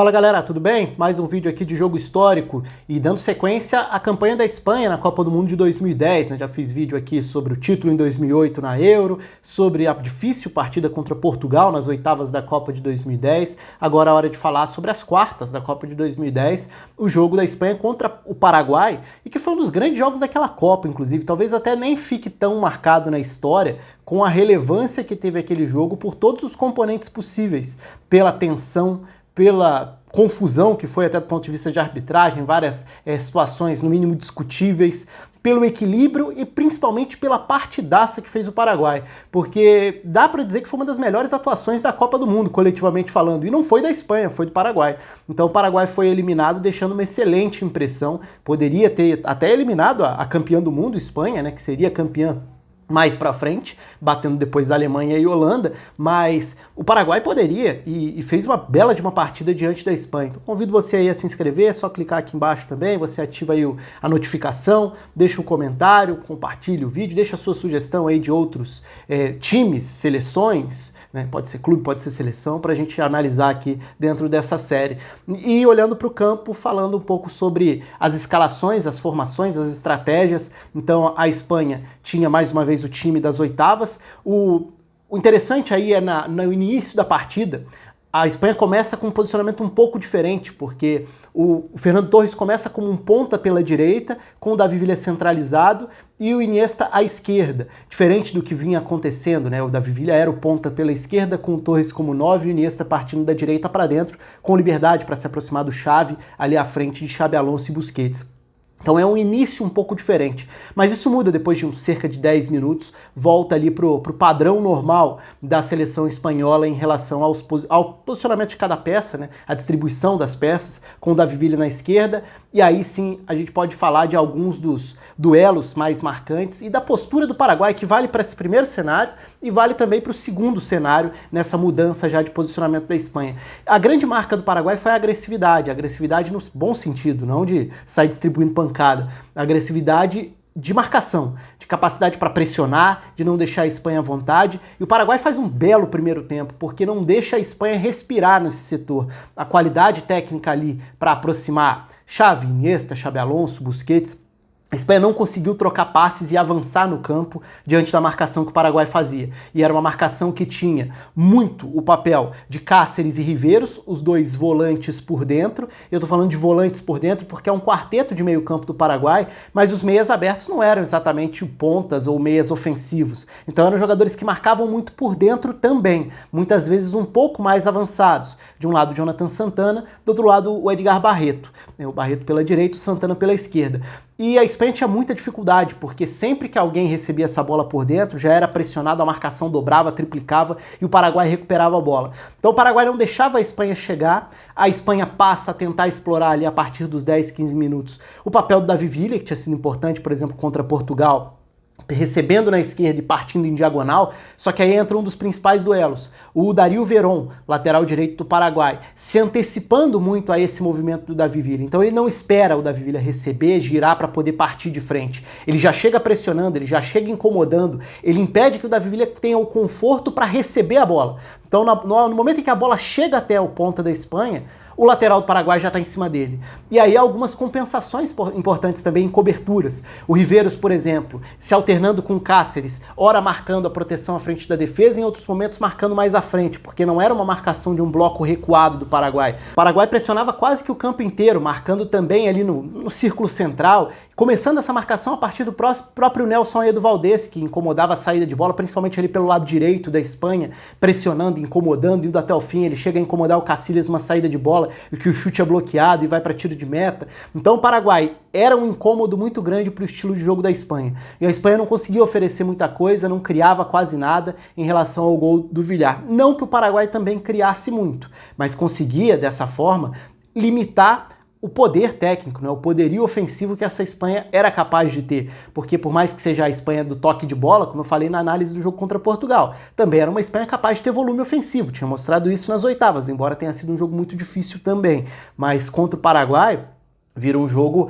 Fala galera, tudo bem? Mais um vídeo aqui de jogo histórico e dando sequência à campanha da Espanha na Copa do Mundo de 2010, né? Já fiz vídeo aqui sobre o título em 2008 na Euro, sobre a difícil partida contra Portugal nas oitavas da Copa de 2010. Agora é hora de falar sobre as quartas da Copa de 2010, o jogo da Espanha contra o Paraguai, e que foi um dos grandes jogos daquela Copa, inclusive. Talvez até nem fique tão marcado na história com a relevância que teve aquele jogo por todos os componentes possíveis, pela tensão, pela confusão que foi até do ponto de vista de arbitragem, várias situações no mínimo discutíveis, pelo equilíbrio e principalmente pela partidaça que fez o Paraguai, porque dá para dizer que foi uma das melhores atuações da Copa do Mundo, coletivamente falando, e não foi da Espanha, foi do Paraguai. Então o Paraguai foi eliminado deixando uma excelente impressão, poderia ter até eliminado a campeã do mundo, Espanha, né, que seria campeã mais pra frente, batendo depois a Alemanha e a Holanda, mas o Paraguai poderia e fez uma bela de uma partida diante da Espanha. Então convido você aí a se inscrever, é só clicar aqui embaixo também, você ativa aí a notificação, deixa um comentário, compartilha o vídeo, deixa a sua sugestão aí de outros times, seleções, né? Pode ser clube, pode ser seleção, pra gente analisar aqui dentro dessa série. E olhando para o campo, falando um pouco sobre as escalações, as formações, as estratégias. Então a Espanha tinha mais uma vez o time das oitavas. O interessante aí é no início da partida, a Espanha começa com um posicionamento um pouco diferente, porque o Fernando Torres começa como um ponta pela direita, com o Davi Villa centralizado e o Iniesta à esquerda. Diferente do que vinha acontecendo, né? O Davi Villa era o ponta pela esquerda, com o Torres como 9 e o Iniesta partindo da direita para dentro, com liberdade para se aproximar do Xavi, ali à frente de Xabi Alonso e Busquets. Então é um início um pouco diferente, mas isso muda depois de cerca de 10 minutos, volta ali pro padrão normal da seleção espanhola em relação ao posicionamento de cada peça, né? A distribuição das peças, com o Davi Villa na esquerda, e aí sim a gente pode falar de alguns dos duelos mais marcantes e da postura do Paraguai, que vale para esse primeiro cenário e vale também para o segundo cenário, nessa mudança já de posicionamento da Espanha. A grande marca do Paraguai foi a agressividade no bom sentido, não de sair distribuindo pancada, a agressividade de marcação, de capacidade para pressionar, de não deixar a Espanha à vontade, e o Paraguai faz um belo primeiro tempo, porque não deixa a Espanha respirar nesse setor. A qualidade técnica ali para aproximar Xavi, Iniesta, Xabi Alonso, Busquets. A Espanha não conseguiu trocar passes e avançar no campo diante da marcação que o Paraguai fazia. E era uma marcação que tinha muito o papel de Cáceres e Riveiros, os dois volantes por dentro. Eu tô falando de volantes por dentro porque é um quarteto de meio campo do Paraguai, mas os meias abertos não eram exatamente pontas ou meias ofensivos. Então eram jogadores que marcavam muito por dentro também, muitas vezes um pouco mais avançados. De um lado, Jonathan Santana, do outro lado, o Edgar Barreto. O Barreto pela direita, o Santana pela esquerda. E a Espanha tinha muita dificuldade, porque sempre que alguém recebia essa bola por dentro, já era pressionado, a marcação dobrava, triplicava e o Paraguai recuperava a bola. Então o Paraguai não deixava a Espanha chegar, a Espanha passa a tentar explorar ali a partir dos 10, 15 minutos o papel do Davi Villa, que tinha sido importante, por exemplo, contra Portugal, recebendo na esquerda e partindo em diagonal, só que aí entra um dos principais duelos. O Darío Verón, lateral direito do Paraguai, se antecipando muito a esse movimento do Davi Villa. Então ele não espera o Davi Villa receber, girar para poder partir de frente. Ele já chega pressionando, ele já chega incomodando, ele impede que o Davi Villa tenha o conforto para receber a bola. Então no momento em que a bola chega até o ponta da Espanha, o lateral do Paraguai já está em cima dele. E aí algumas compensações importantes também em coberturas. O Riveiros, por exemplo, se alternando com o Cáceres, ora marcando a proteção à frente da defesa, em outros momentos marcando mais à frente, porque não era uma marcação de um bloco recuado do Paraguai. O Paraguai pressionava quase que o campo inteiro, marcando também ali no círculo central, começando essa marcação a partir do próprio Nelson Edu Valdés, que incomodava a saída de bola, principalmente ali pelo lado direito da Espanha, pressionando, incomodando, indo até o fim. Ele chega a incomodar o Casillas numa saída de bola, e que o chute é bloqueado e vai para tiro de meta. Então o Paraguai era um incômodo muito grande para o estilo de jogo da Espanha. E a Espanha não conseguia oferecer muita coisa, não criava quase nada em relação ao gol do Villar. Não que o Paraguai também criasse muito, mas conseguia, dessa forma, limitar o poder técnico, né, o poderio ofensivo que essa Espanha era capaz de ter. Porque por mais que seja a Espanha do toque de bola, como eu falei na análise do jogo contra Portugal, também era uma Espanha capaz de ter volume ofensivo. Tinha mostrado isso nas oitavas, embora tenha sido um jogo muito difícil também. Mas contra o Paraguai, Vira um jogo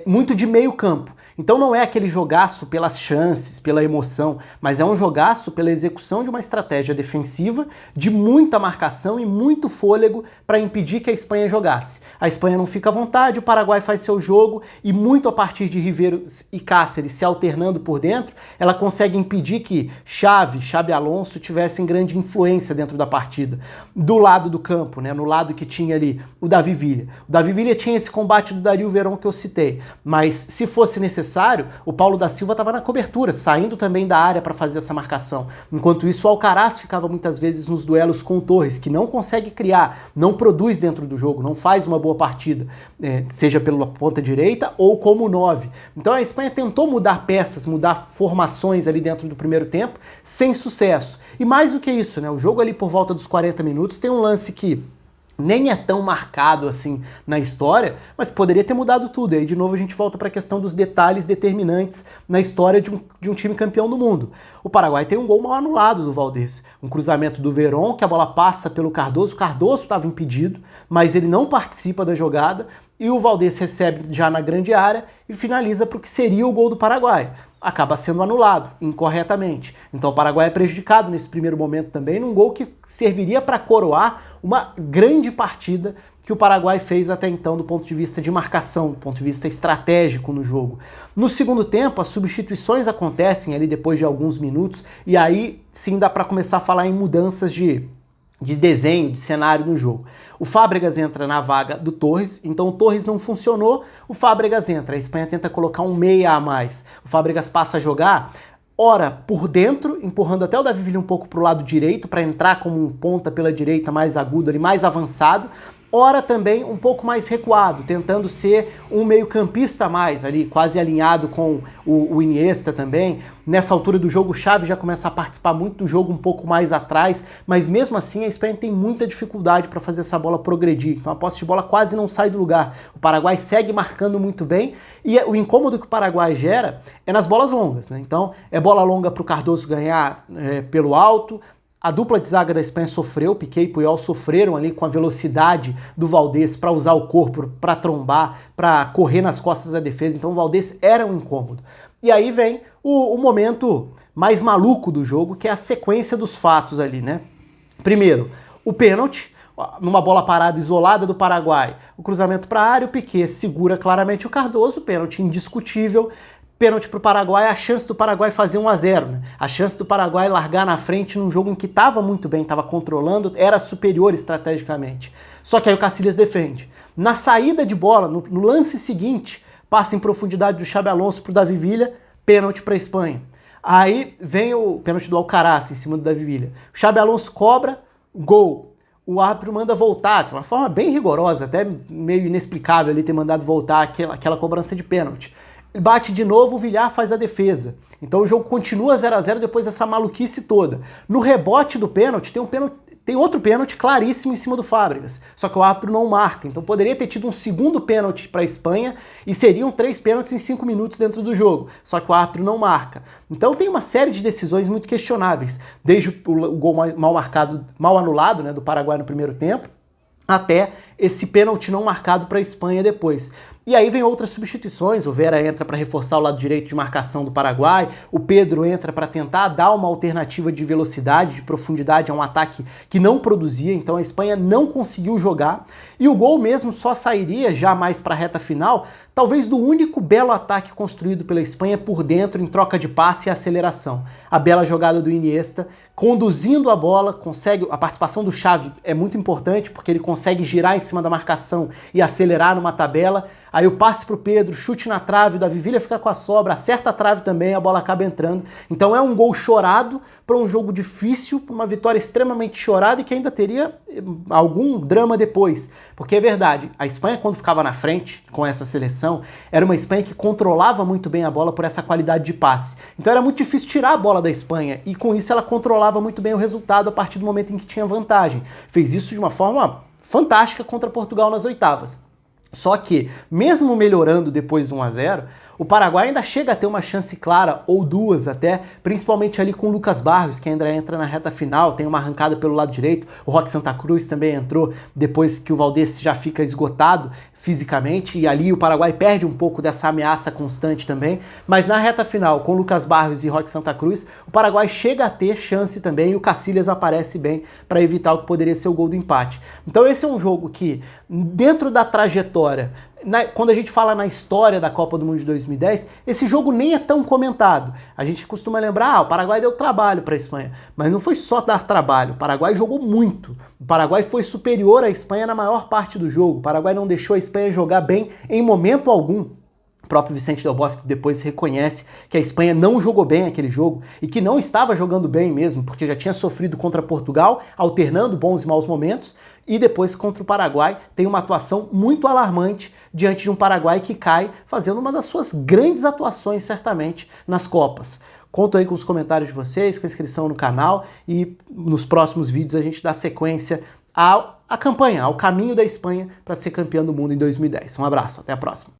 muito de meio campo. Então não é aquele jogaço pelas chances, pela emoção, mas é um jogaço pela execução de uma estratégia defensiva, de muita marcação e muito fôlego para impedir que a Espanha jogasse. A Espanha não fica à vontade, o Paraguai faz seu jogo e muito a partir de Riveiro e Cáceres se alternando por dentro, ela consegue impedir que Xavi Alonso tivessem grande influência dentro da partida. Do lado do campo, né, no lado que tinha ali o Davi Villa. O Davi Villa tinha esse combate do Dario Verón que eu citei, mas se fosse necessário, o Paulo da Silva estava na cobertura, saindo também da área para fazer essa marcação. Enquanto isso, o Alcaraz ficava muitas vezes nos duelos com o Torres, que não consegue criar, não produz dentro do jogo, não faz uma boa partida, seja pela ponta direita ou como 9. Então a Espanha tentou mudar peças, mudar formações ali dentro do primeiro tempo, sem sucesso. E mais do que isso, né, o jogo ali por volta dos 40 minutos tem um lance que nem é tão marcado assim na história, mas poderia ter mudado tudo. E aí, de novo, a gente volta para a questão dos detalhes determinantes na história de um time campeão do mundo. O Paraguai tem um gol mal anulado do Valdés. Um cruzamento do Verón, que a bola passa pelo Cardoso. O Cardoso estava impedido, mas ele não participa da jogada. E o Valdés recebe já na grande área e finaliza para o que seria o gol do Paraguai. Acaba sendo anulado incorretamente. Então o Paraguai é prejudicado nesse primeiro momento também, num gol que serviria para coroar uma grande partida que o Paraguai fez até então do ponto de vista de marcação, do ponto de vista estratégico no jogo. No segundo tempo, as substituições acontecem ali depois de alguns minutos, e aí sim dá para começar a falar em mudanças de desenho, de cenário no jogo. O Fábregas entra na vaga do Torres, então o Torres não funcionou, o Fábregas entra, a Espanha tenta colocar um meia a mais. O Fábregas passa a jogar, ora por dentro, empurrando até o Davi Villa um pouco para o lado direito, para entrar como um ponta pela direita mais agudo ali, mais avançado, ora também um pouco mais recuado, tentando ser um meio-campista a mais ali, quase alinhado com o Iniesta também. Nessa altura do jogo, o Xavi já começa a participar muito do jogo um pouco mais atrás, mas mesmo assim a Espanha tem muita dificuldade para fazer essa bola progredir. Então a posse de bola quase não sai do lugar. O Paraguai segue marcando muito bem e o incômodo que o Paraguai gera é nas bolas longas, né? Então é bola longa para o Cardoso ganhar pelo alto. A dupla de zaga da Espanha sofreu, Piqué e Puyol sofreram ali com a velocidade do Valdés para usar o corpo, para trombar, para correr nas costas da defesa. Então o Valdés era um incômodo. E aí vem o momento mais maluco do jogo, que é a sequência dos fatos ali, né? Primeiro, o pênalti, numa bola parada isolada do Paraguai. O cruzamento para a área, o Piqué segura claramente o Cardoso, pênalti indiscutível. Pênalti para o Paraguai, a chance do Paraguai fazer 1-0, né? A chance do Paraguai largar na frente num jogo em que estava muito bem, estava controlando, era superior estrategicamente. Só que aí o Casillas defende. Na saída de bola, no lance seguinte, passa em profundidade do Xabi Alonso para o Davi Villa, pênalti para a Espanha. Aí vem o pênalti do Alcaraz em cima do Davi Villa. O Xabi Alonso cobra, gol. O árbitro manda voltar, de uma forma bem rigorosa, até meio inexplicável ele ter mandado voltar aquela cobrança de pênalti. Bate de novo, o Villar faz a defesa. Então o jogo continua 0-0 depois dessa maluquice toda. No rebote do pênalti, tem outro pênalti claríssimo em cima do Fábregas. Só que o árbitro não marca. Então poderia ter tido um segundo pênalti para a Espanha e seriam 3 pênaltis em 5 minutos dentro do jogo. Só que o árbitro não marca. Então tem uma série de decisões muito questionáveis. Desde o gol mal anulado, né, do Paraguai no primeiro tempo, até esse pênalti não marcado para a Espanha depois. E aí vem outras substituições, o Vera entra para reforçar o lado direito de marcação do Paraguai, o Pedro entra para tentar dar uma alternativa de velocidade, de profundidade a um ataque que não produzia, então a Espanha não conseguiu jogar, e o gol mesmo só sairia já mais para a reta final, talvez do único belo ataque construído pela Espanha por dentro em troca de passe e aceleração. A bela jogada do Iniesta, conduzindo a bola, a participação do Xavi é muito importante porque ele consegue girar em cima da marcação e acelerar numa tabela. Aí o passe pro Pedro, chute na trave, o Davi Villa fica com a sobra, acerta a trave também, a bola acaba entrando. Então é um gol chorado para um jogo difícil, para uma vitória extremamente chorada e que ainda teria algum drama depois. Porque é verdade, a Espanha quando ficava na frente com essa seleção, era uma Espanha que controlava muito bem a bola por essa qualidade de passe. Então era muito difícil tirar a bola da Espanha e com isso ela controlava muito bem o resultado a partir do momento em que tinha vantagem. Fez isso de uma forma fantástica contra Portugal nas oitavas. Só que, mesmo melhorando depois do 1-0, O Paraguai ainda chega a ter uma chance clara, ou duas até, principalmente ali com o Lucas Barrios, que ainda entra na reta final, tem uma arrancada pelo lado direito. O Roque Santa Cruz também entrou depois que o Valdés já fica esgotado fisicamente, e ali o Paraguai perde um pouco dessa ameaça constante também. Mas na reta final, com o Lucas Barrios e Roque Santa Cruz, o Paraguai chega a ter chance também, e o Cacilhas aparece bem para evitar o que poderia ser o gol do empate. Então esse é um jogo que, dentro da trajetória, quando a gente fala na história da Copa do Mundo de 2010, esse jogo nem é tão comentado. A gente costuma lembrar, o Paraguai deu trabalho para a Espanha, mas não foi só dar trabalho, o Paraguai jogou muito. O Paraguai foi superior à Espanha na maior parte do jogo, o Paraguai não deixou a Espanha jogar bem em momento algum. O próprio Vicente Del Bosque depois reconhece que a Espanha não jogou bem aquele jogo e que não estava jogando bem mesmo, porque já tinha sofrido contra Portugal, alternando bons e maus momentos, e depois contra o Paraguai tem uma atuação muito alarmante diante de um Paraguai que cai fazendo uma das suas grandes atuações, certamente, nas Copas. Conto aí com os comentários de vocês, com a inscrição no canal, e nos próximos vídeos a gente dá sequência à campanha, ao caminho da Espanha para ser campeã do mundo em 2010. Um abraço, até a próxima.